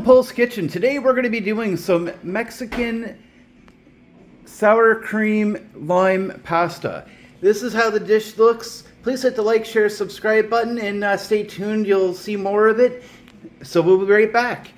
Paul's Kitchen. Today we're going to be doing some Mexican sour cream lime pasta. This is how the dish looks. Please hit the like, share, subscribe button and stay tuned. You'll see more of it. So we'll be right back.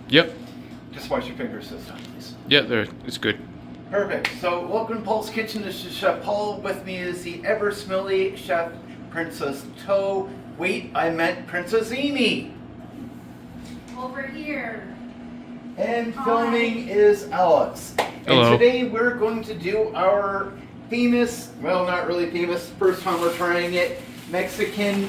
Yep. Just wash your fingers this time, please. Yeah, there. It's good. Perfect. So, welcome to Paul's Kitchen. This is Chef Paul. With me is the ever smelly Chef Princess Toe. Wait, I meant Princess Amy. Over here. And filming is Alex. Hello. And today we're going to do our famous, well, not really famous, first time we're trying it, Mexican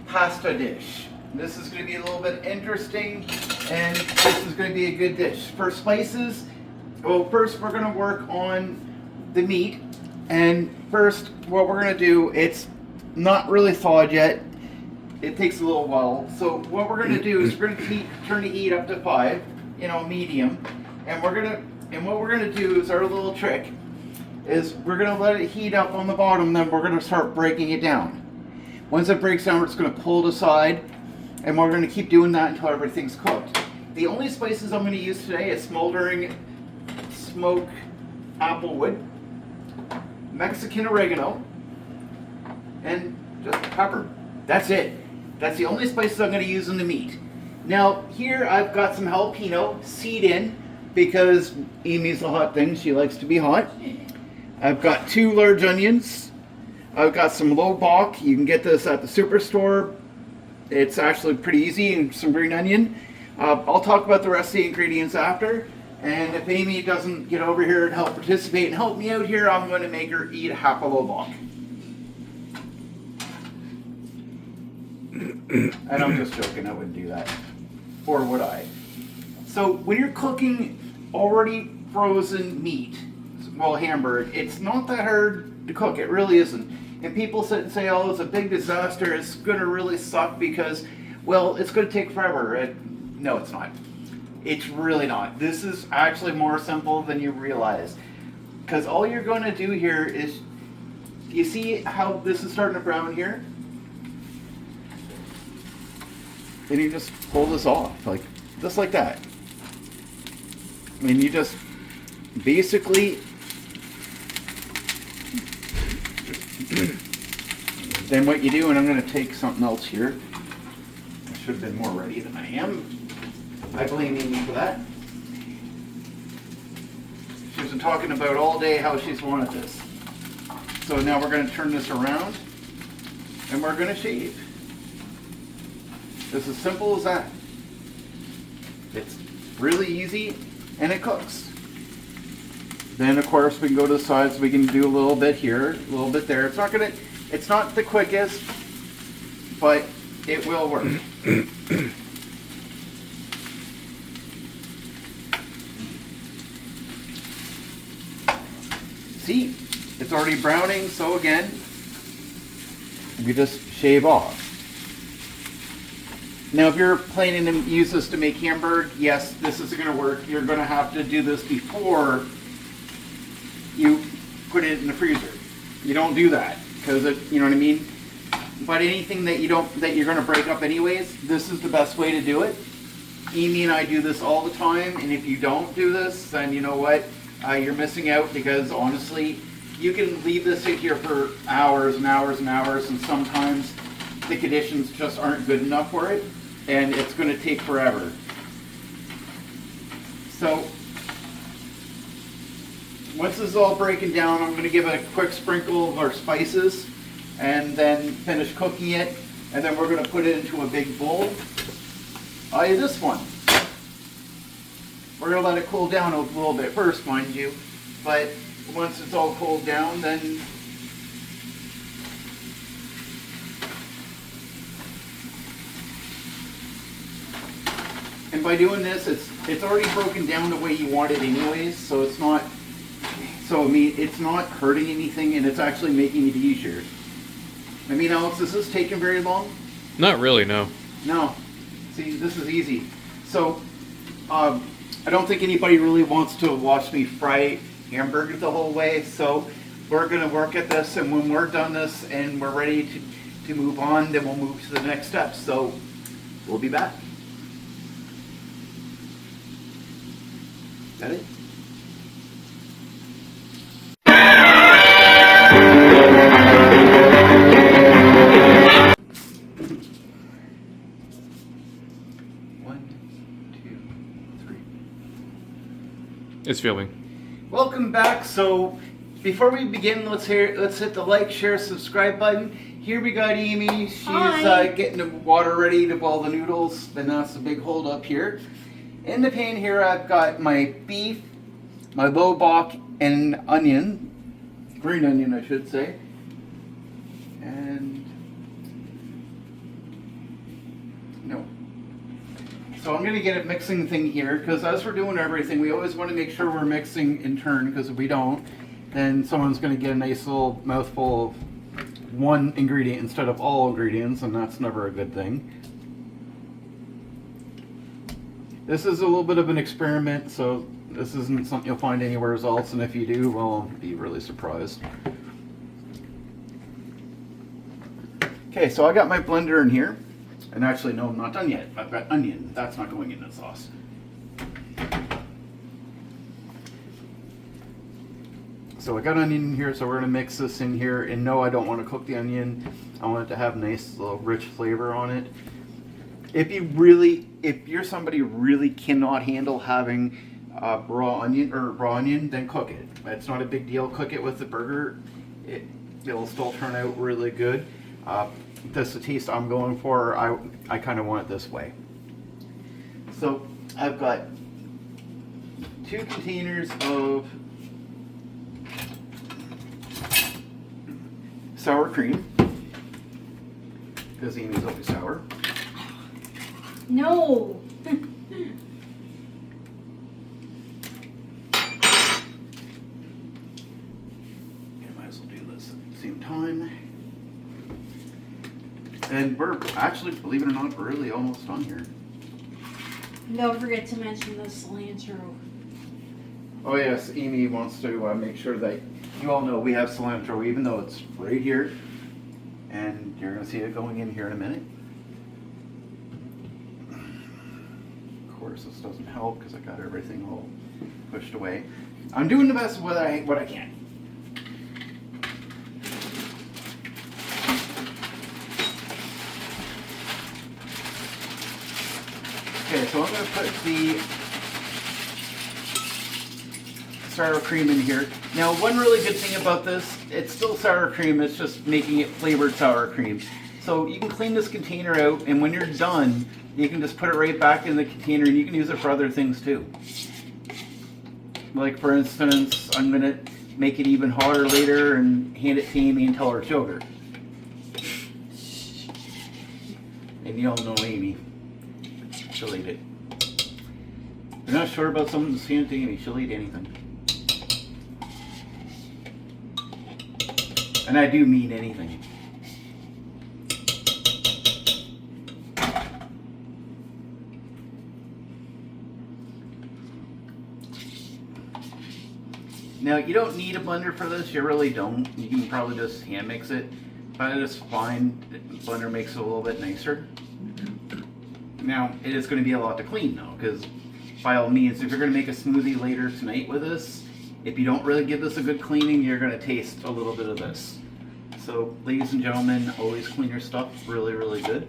pasta dish. This is going to be a little bit interesting, and this is going to be a good dish. For spices, well, first we're going to work on the meat. And first, what we're going to do, it's not really thawed yet. It takes a little while. So what we're going to do is we're going to turn the heat up to 5, medium. And what we're going to do is our little trick is we're going to let it heat up on the bottom, then we're going to start breaking it down. Once it breaks down, we're just going to pull it aside. And we're going to keep doing that until everything's cooked. The only spices I'm going to use today is smoldering smoked applewood, Mexican oregano, and just pepper. That's it. That's the only spices I'm going to use in the meat. Now, here I've got some jalapeno seed in because Amy's a hot thing. She likes to be hot. I've got 2 large onions. I've got some low bok. You can get this at the superstore. It's actually pretty easy, and some green onion. I'll talk about the rest of the ingredients after. And if Amy doesn't get over here and help participate and help me out here, I'm going to make her eat half a low bok. And I'm just joking, I wouldn't do that. Or would I? So when you're cooking already frozen meat, well, hamburger, it's not that hard to cook. It really isn't. And people sit and say, oh, it's a big disaster. It's going to really suck because, well, it's going to take forever. No, it's not. It's really not. This is actually more simple than you realize. Because all you're going to do here is, you see how this is starting to brown here? And you just pull this off, just like that. I mean, you just basically... Then what you do, and I'm going to take something else here. I should have been more ready than I am. I blame Amy for that. She's been talking about all day how she's wanted this. So now we're going to turn this around, and we're going to shave. It's as simple as that. It's really easy, and it cooks. Then, of course, we can go to the sides. We can do a little bit here, a little bit there. It's not the quickest, but it will work. See, it's already browning. So again, we just shave off. Now, if you're planning to use this to make hamburger, yes, this is going to work. You're going to have to do this before you put it in the freezer. You don't do that because you know what I mean. But anything that you're going to break up anyways, this is the best way to do it. Amy and I do this all the time, and if you don't do this, then you know what? You're missing out, because honestly, you can leave this in here for hours and hours and hours, and sometimes the conditions just aren't good enough for it, and it's going to take forever. So once this is all breaking down, I'm going to give it a quick sprinkle of our spices and then finish cooking it. And then we're going to put it into a big bowl. This one. We're going to let it cool down a little bit first, mind you. But once it's all cooled down, then and by doing this, it's already broken down the way you want it anyways, so it's not, so I mean, it's not hurting anything, and it's actually making it easier. I mean, Alex, is this taking very long? Not really, no. No. See, this is easy. So, I don't think anybody really wants to watch me fry hamburgers the whole way, so we're going to work at this, and when we're done this and we're ready to move on, then we'll move to the next step. So, we'll be back. Is that it? It's filming. Welcome back. So before we begin, let's hit the like, share, subscribe button. Here we got Amy. She's getting the water ready to boil the noodles, and that's the big hold up here. In the pan here, I've got my beef, my low bok, and onion, green onion, I should say, and no. So I'm going to get a mixing thing here, because as we're doing everything, we always want to make sure we're mixing in turn, because if we don't, then someone's going to get a nice little mouthful of one ingredient instead of all ingredients, and that's never a good thing. This is a little bit of an experiment, so this isn't something you'll find anywhere else, and if you do, well, I'll be really surprised. Okay, so I got my blender in here. And actually, no, I'm not done yet. I've got onion. That's not going in the sauce. So I got onion in here, so we're going to mix this in here. And no, I don't want to cook the onion. I want it to have nice little rich flavor on it. If you're somebody who really cannot handle having raw onion, then cook it. It's not a big deal. Cook it with the burger. It'll still turn out really good. That's the taste I'm going for. I kind of want it this way. So I've got 2 containers of sour cream, because Amy's always sour. No. I might as well do this at the same time. And we're actually, believe it or not, we're really almost done here. Don't forget to mention the cilantro. Oh yes, Amy wants to make sure that you all know we have cilantro, even though it's right here. And you're going to see it going in here in a minute. Of course, this doesn't help because I got everything all pushed away. I'm doing the best with what I can. Okay, so I'm going to put the sour cream in here. Now, one really good thing about this, it's still sour cream, it's just making it flavored sour cream. So you can clean this container out, and when you're done, you can just put it right back in the container, and you can use it for other things too. Like, for instance, I'm going to make it even hotter later and hand it to Amy and tell her it's yogurt. And you all know Amy. She'll eat it. If you're not sure about something, just hand it to Amy. She'll eat anything. And I do mean anything. Now, you don't need a blender for this. You really don't. You can probably just hand mix it. But it's fine. The blender makes it a little bit nicer. Now, it is going to be a lot to clean though, because by all means, if you're going to make a smoothie later tonight with this, if you don't really give this a good cleaning, you're going to taste a little bit of this. So, ladies and gentlemen, always clean your stuff really, really good.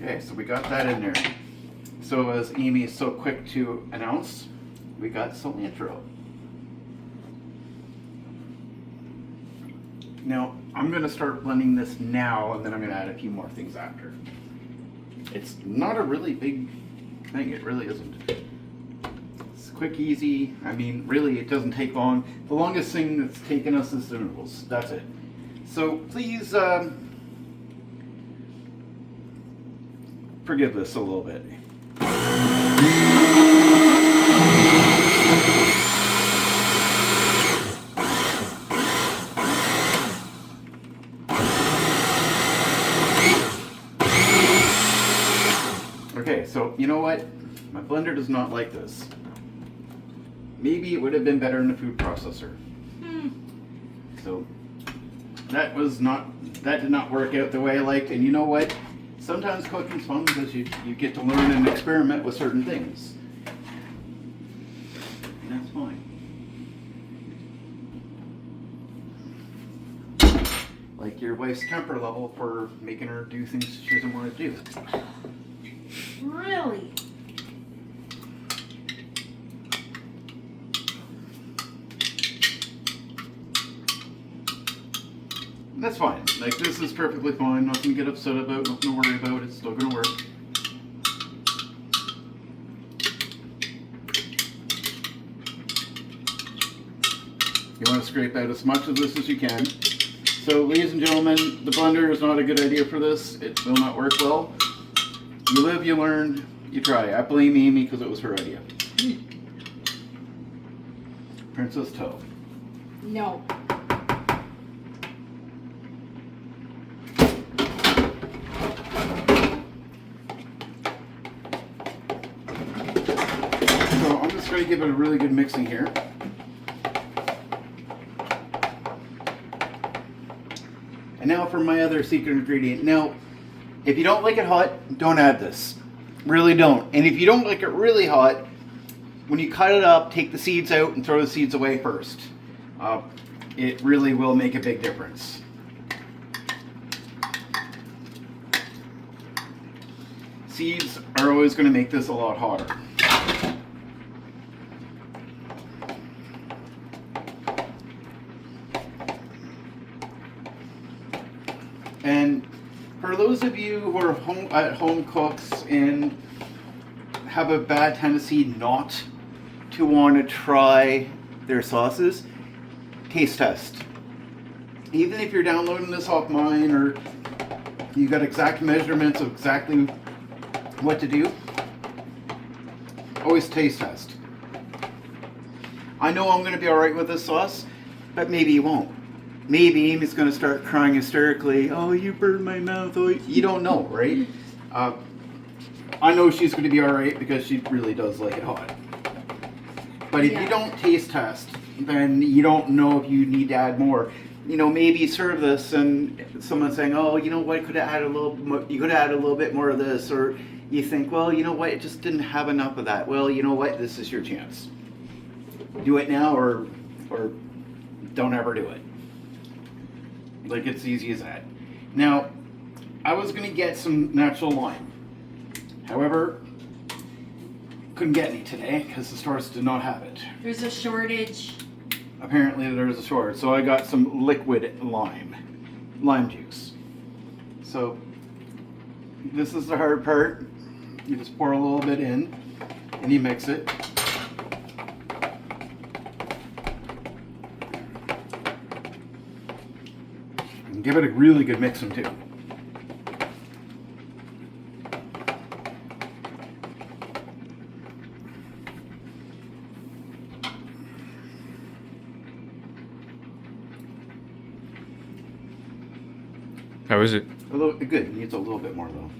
Okay, so we got that in there. So as Amy is so quick to announce, we got cilantro. Now, I'm going to start blending this now, and then I'm going to add a few more things after. It's not a really big thing, it really isn't. It's quick, easy. I mean, really, it doesn't take long. The longest thing that's taken us is the noodles. That's it. So please forgive this a little bit. Okay, so you know what? My blender does not like this. Maybe it would have been better in the food processor. So that did not work out the way I liked. And you know what? Sometimes cooking's fun because you get to learn and experiment with certain things. And that's fine. Like your wife's temper level for making her do things she doesn't want to do. Really? That's fine. Like, this is perfectly fine. Nothing to get upset about, nothing to worry about. It's still gonna work. You want to scrape out as much of this as you can. So, ladies and gentlemen, the blender is not a good idea for this. It will not work well. You live, you learn, you try. I blame Amy because it was her idea. Princess Toe. No. So I'm just going to give it a really good mixing here. And now for my other secret ingredient. Now, if you don't like it hot, don't add this. Really don't. And if you don't like it really hot, when you cut it up, take the seeds out and throw the seeds away first. It really will make a big difference. Seeds are always going to make this a lot hotter. And for those of you who are at-home cooks and have a bad tendency not to want to try their sauces, taste test. Even if you're downloading this off mine or you got exact measurements of exactly what to do, always taste test. I know I'm going to be alright with this sauce, but maybe you won't. Maybe Amy's going to start crying hysterically. Oh, you burned my mouth. Oh, you don't know, right? I know she's going to be alright because she really does like it hot. But if you don't taste test, then you don't know if you need to add more. You know, maybe you serve this and someone's saying, oh, you know what, you could have added a little bit more of this. Or you think, well, you know what, it just didn't have enough of that. Well, you know what, this is your chance. Do it now or don't ever do it. Like, it's easy as that. Now, I was going to get some natural lime. However, couldn't get any today because the stores did not have it. There's a shortage. Apparently there's a shortage. So I got some liquid lime juice. So this is the hard part. You just pour a little bit in and you mix it. And give it a really good mixing too. How is it? A little good. It needs a little bit more though.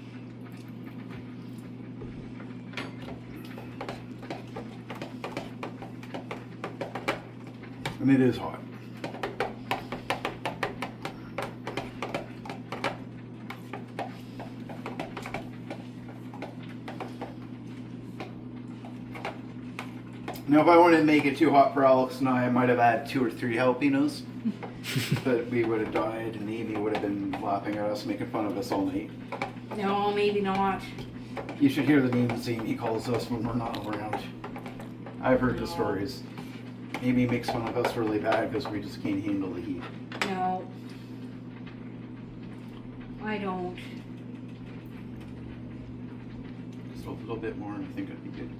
And it is hot. Now, if I wanted to make it too hot for Alex and I might have had 2 or 3 jalapenos. But we would have died and Amy would have been laughing at us, making fun of us all night. No, maybe not. You should hear the names Amy calls us when we're not around. I've heard the stories. Amy makes fun of us really bad because we just can't handle the heat. No. I don't. Just a little bit more and I think it'd be good.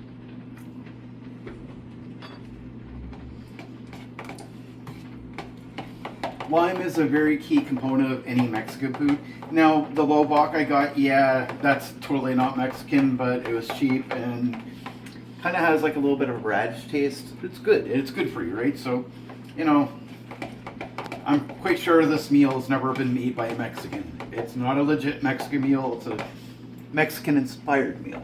Lime is a very key component of any Mexican food. Now, the lobak I got, yeah, that's totally not Mexican, but it was cheap and kind of has like a little bit of a radish taste. It's good. It's good for you, right? So, you know, I'm quite sure this meal has never been made by a Mexican. It's not a legit Mexican meal. It's a Mexican-inspired meal.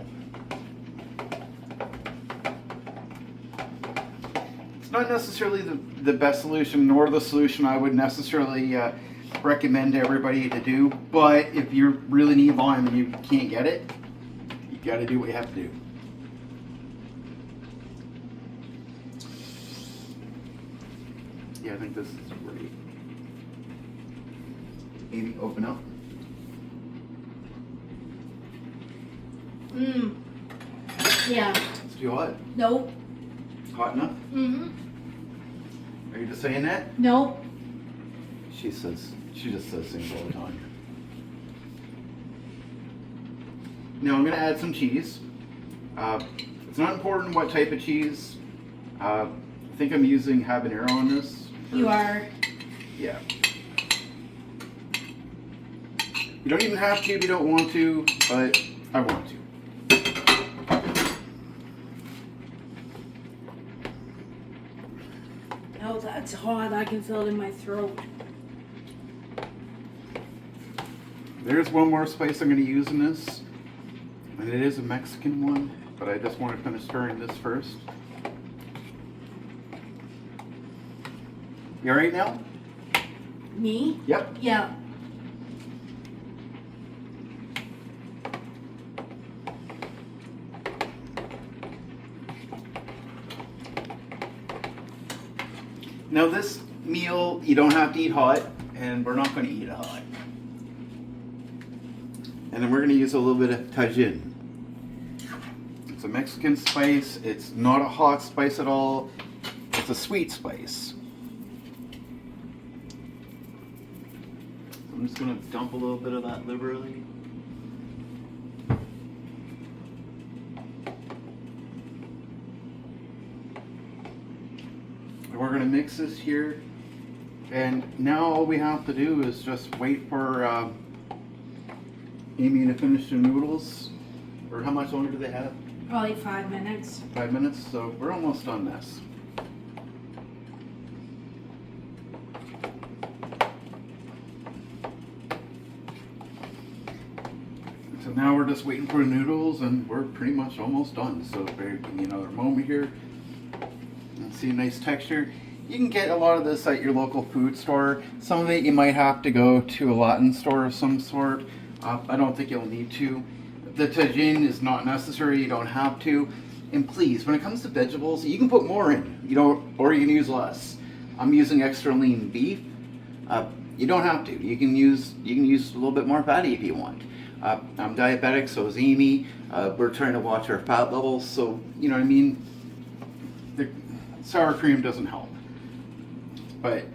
It's not necessarily the best solution, nor the solution I would necessarily recommend to everybody to do. But if you really need lime and you can't get it, you got to do what you have to do. Yeah, I think this is great. Amy, open up. Yeah. It's too hot. Nope. Hot enough? Mm-hmm. Are you just saying that? Nope. She just says things all the time. Now I'm gonna add some cheese. It's not important what type of cheese. I think I'm using habanero on this. You are. Yeah. You don't even have to if you don't want to, but I want to. Oh, that's hot. I can feel it in my throat. There's one more spice I'm going to use in this, and it is a Mexican one, but I just want to finish stirring this first. You alright now? Me? Yep. Yeah. Now this meal, you don't have to eat hot, and we're not going to eat it hot. And then we're going to use a little bit of tajin. It's a Mexican spice. It's not a hot spice at all. It's a sweet spice. I'm just going to dump a little bit of that liberally. And we're going to mix this here. And now all we have to do is just wait for Amy to finish the noodles. Or how much longer do they have? Probably 5 minutes. 5 minutes, so we're almost on this. So now we're just waiting for the noodles and we're pretty much almost done. So give me another moment here. And see a nice texture. You can get a lot of this at your local food store. Some of it you might have to go to a Latin store of some sort. I don't think you'll need to. The tajin is not necessary, you don't have to. And please, when it comes to vegetables, you can put more in, or you can use less. I'm using extra lean beef. You don't have to. You can use a little bit more fatty if you want. I'm diabetic, so is Amy. We're trying to watch our fat levels, so you know what I mean. The sour cream doesn't help, but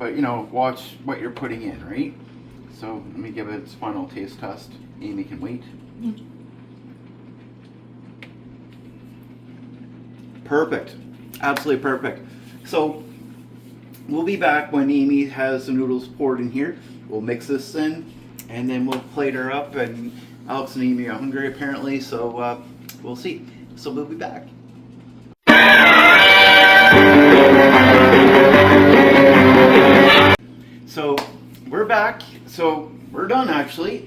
you know, watch what you're putting in, right? So let me give it its final taste test. Amy can wait. Perfect. Absolutely perfect. So we'll be back when Amy has the noodles poured in here. We'll mix this in and then we'll plate her up, and Alex and Amy are hungry apparently, so we'll see. So we'll be back. So we're back. So we're done actually.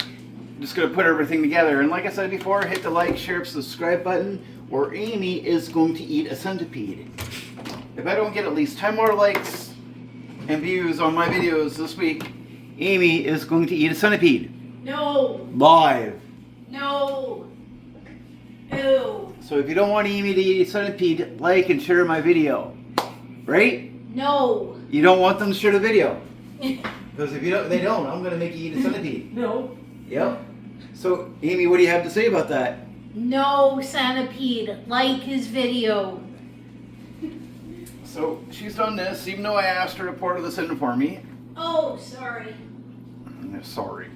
Just gonna put everything together, and like I said before, hit the like, share, subscribe button, or Amy is going to eat a centipede. If I don't get at least 10 more likes and views on my videos this week, Amy is going to eat a centipede. No. Live. No. Ew. So if you don't want Amy to eat a centipede, like and share my video. Right? No. You don't want them to share the video. Because if you don't, they don't, I'm gonna make you eat a centipede. No. Yep. So, Amy, what do you have to say about that? No centipede. Like his video. So, she's done this, even though I asked her to pour this in for me. Oh, sorry. Sorry.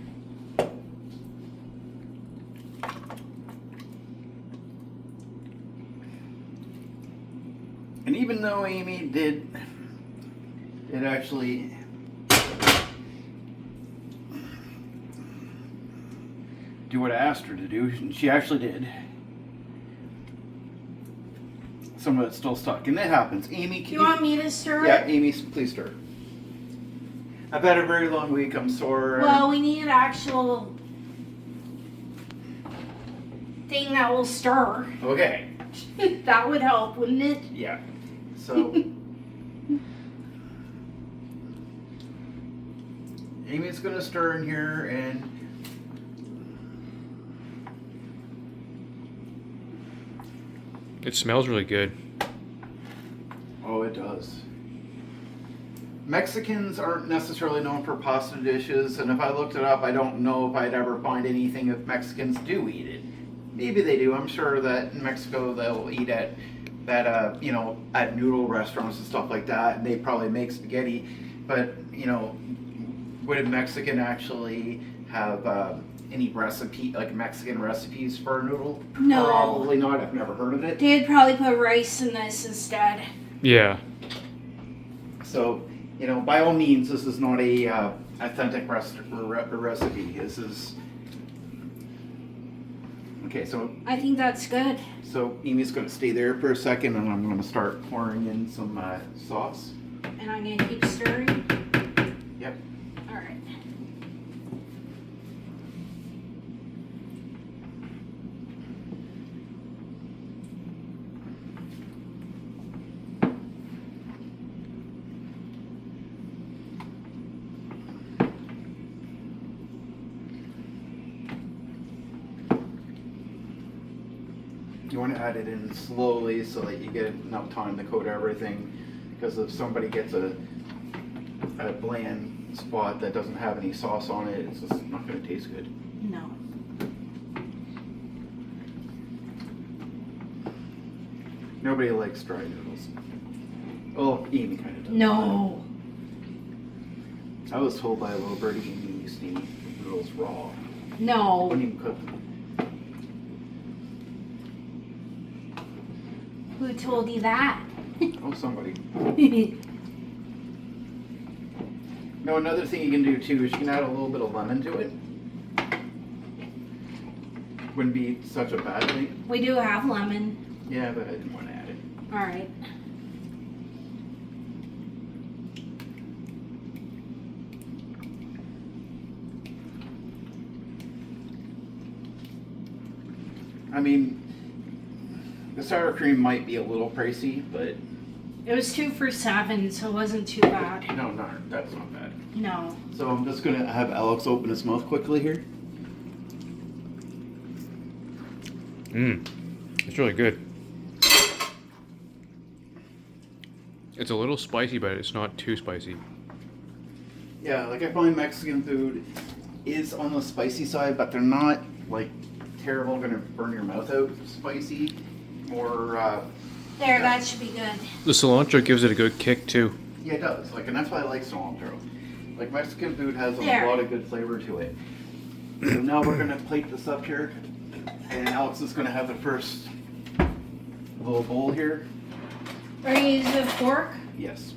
And even though Amy did actually do what I asked her to do, and she actually did. Some of it's still stuck, and it happens. Amy, can You want me to stir it? Yeah, Amy, please stir. I've had a very long week. I'm sore. Well, we need an actual thing that will stir. Okay. That would help, wouldn't it? Yeah. So, Amy's gonna stir in here, and It smells really good. oh, it does. Mexicans aren't necessarily known for pasta dishes, and if I looked it up, I don't know if I'd ever find anything if Mexicans do eat it. Maybe they do. I'm sure that in Mexico they'll eat at at noodle restaurants and stuff like that, and they probably make spaghetti. But would a Mexican actually have any Mexican recipes for a noodle? No. Probably not. I've never heard of it. They'd probably put rice in this instead. Yeah. So, by all means, this is not a authentic recipe. This is okay. I think that's good. So Amy's going to stay there for a second, and I'm going to start pouring in some sauce. And I'm going to keep stirring. Yep. All right. You want to add it in slowly so that you get enough time to coat everything. Because if somebody gets a bland spot that doesn't have any sauce on it, it's just not going to taste good. No. Nobody likes dry noodles. Oh, Amy kind of does. No. I was told by a little birdie Amy used to eat noodles raw. No. Wouldn't even cook them. Who told you that? Oh, somebody. No, another thing you can do too is you can add a little bit of lemon to it. Wouldn't be such a bad thing. We do have lemon. Yeah, but I didn't want to add it. All right. I mean, the sour cream might be a little pricey, but It was 2 for $7, so it wasn't too bad. no, that's not bad. No. So I'm just gonna have Alex open his mouth quickly here. It's really good. It's a little spicy, but it's not too spicy. Yeah, I find Mexican food is on the spicy side, but they're not terrible, gonna burn your mouth out spicy. Or There, that should be good. The cilantro gives it a good kick too. yeah, it does. And that's why I like cilantro. Mexican food has a There. lot of good flavor to it. So now we're gonna plate this up here, and Alex is gonna have the first little bowl here. Are you using a fork? Yes.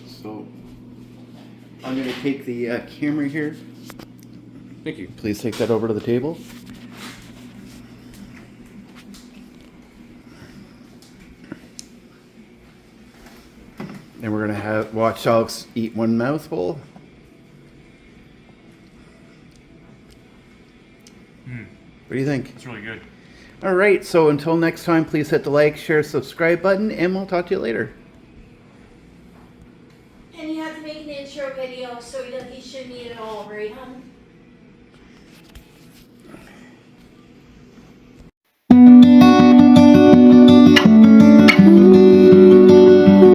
So I'm going to take the camera here. Thank you. Please take that over to the table. And we're going to watch Alex eat one mouthful. What do you think? It's really good. All right, so until next time, please hit the like, share, subscribe button, and we'll talk to you later.